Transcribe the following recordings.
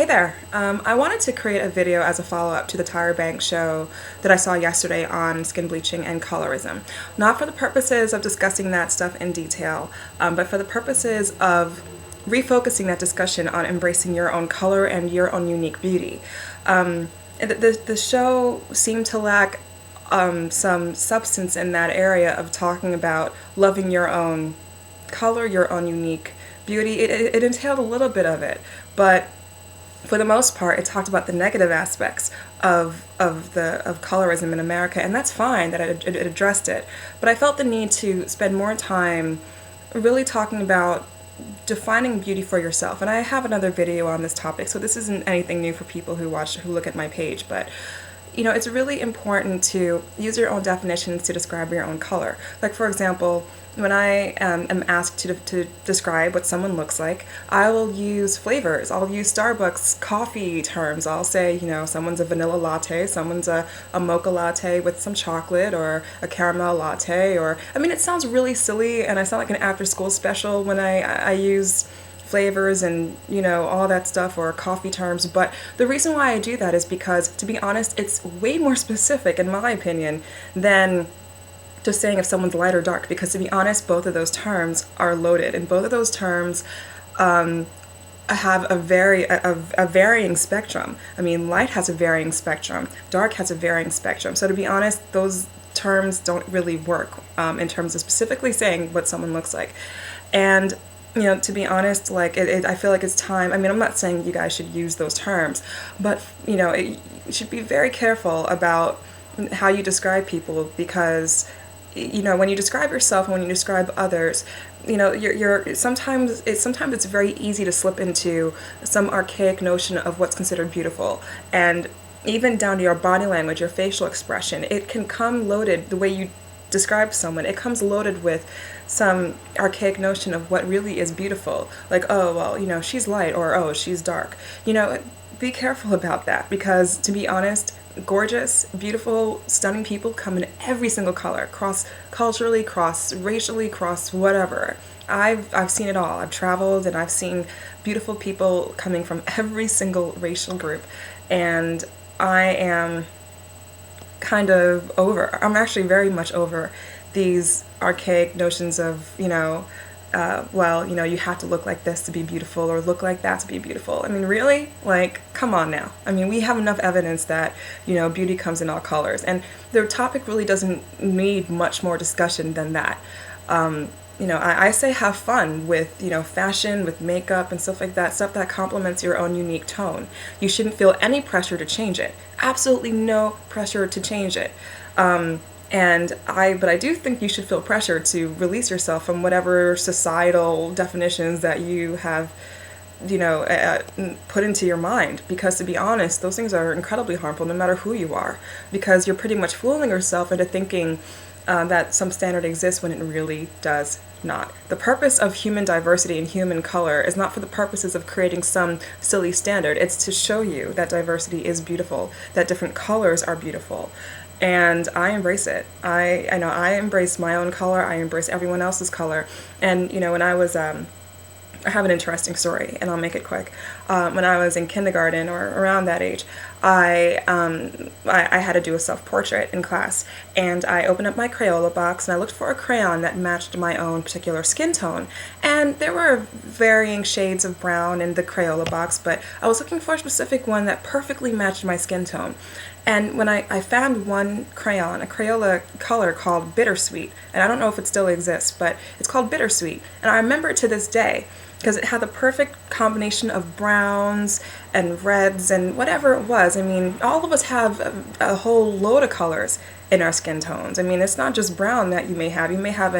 there. I wanted to create a video as a follow-up to the Tyra show that I saw yesterday on skin bleaching and colorism. Not for the purposes of discussing that stuff in detail, but for the purposes of refocusing that discussion on embracing your own color and your own unique beauty. The show seemed to lack some substance in that area of talking about loving your own color, your own unique beauty. It entailed a little bit of it, but for the most part, it talked about the negative aspects of colorism in America, and that's fine that it addressed it. But I felt the need to spend more time really talking about defining beauty for yourself. And I have another video on this topic, so this isn't anything new for people who look at my page, but it's really important to use your own definitions to describe your own color. Like, for example, when I am asked to describe what someone looks like, I will use flavors. I'll use Starbucks coffee terms. I'll say, someone's a vanilla latte, someone's a mocha latte with some chocolate, or a caramel latte, it sounds really silly, and I sound like an after-school special when I use flavors and all that stuff, or coffee terms. But the reason why I do that is because, to be honest, it's way more specific in my opinion than just saying if someone's light or dark, because, to be honest, both of those terms are loaded, and both of those terms have a varying spectrum. Light has a varying spectrum, dark has a varying spectrum. So, to be honest, those terms don't really work in terms of specifically saying what someone looks like. And to be honest, I feel like it's time. I'm not saying you guys should use those terms, but you should be very careful about how you describe people, because when you describe yourself and when you describe others, you're sometimes it's very easy to slip into some archaic notion of what's considered beautiful, and even down to your body language, your facial expression. It can come loaded. The way you describe someone, it comes loaded with some archaic notion of what really is beautiful, like, oh well, she's light, or oh, she's dark. Be careful about that, because, to be honest, gorgeous, beautiful, stunning people come in every single color, cross culturally, cross racially, cross whatever. I've seen it all. I've traveled and I've seen beautiful people coming from every single racial group, and I am kind of over. I'm actually very much over these archaic notions of, you have to look like this to be beautiful, or look like that to be beautiful. Really? Come on now. We have enough evidence that, beauty comes in all colors, and the topic really doesn't need much more discussion than that. I say have fun with, fashion, with makeup and stuff like that, stuff that complements your own unique tone. You shouldn't feel any pressure to change it. Absolutely no pressure to change it. But I do think you should feel pressure to release yourself from whatever societal definitions that you have, put into your mind. Because, to be honest, those things are incredibly harmful no matter who you are. Because you're pretty much fooling yourself into thinking that some standard exists when it really does not. The purpose of human diversity and human color is not for the purposes of creating some silly standard. It's to show you that diversity is beautiful, that different colors are beautiful. And I embrace it. I know I embrace my own color. I embrace everyone else's color. And when I was I have an interesting story, and I'll make it quick. When I was in kindergarten or around that age, I had to do a self-portrait in class, and I opened up my Crayola box and I looked for a crayon that matched my own particular skin tone. And there were varying shades of brown in the Crayola box, but I was looking for a specific one that perfectly matched my skin tone. And when I found one crayon, a Crayola color called Bittersweet, and I don't know if it still exists, but it's called Bittersweet, and I remember it to this day, because it had the perfect combination of browns and reds and whatever it was. All of us have a whole load of colors in our skin tones. It's not just brown that you may have. You may have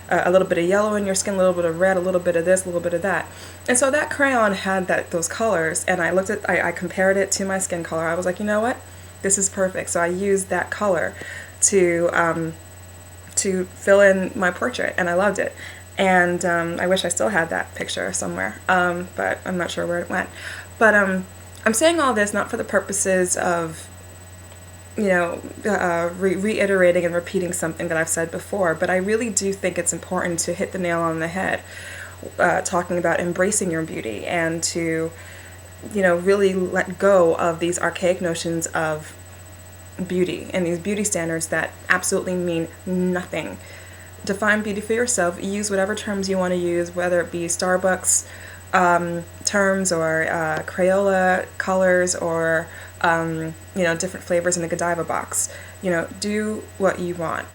a little bit of yellow in your skin, a little bit of red, a little bit of this, a little bit of that. And so that crayon had those colors, and I compared it to my skin color. I was like, you know what? This is perfect. So I used that color to fill in my portrait, and I loved it. And I wish I still had that picture somewhere, but I'm not sure where it went. But I'm saying all this not for the purposes of reiterating and repeating something that I've said before, but I really do think it's important to hit the nail on the head, talking about embracing your beauty and to really let go of these archaic notions of beauty and these beauty standards that absolutely mean nothing. Define beauty for yourself. Use whatever terms you want to use, whether it be Starbucks terms or Crayola colors or different flavors in the Godiva box. Do what you want.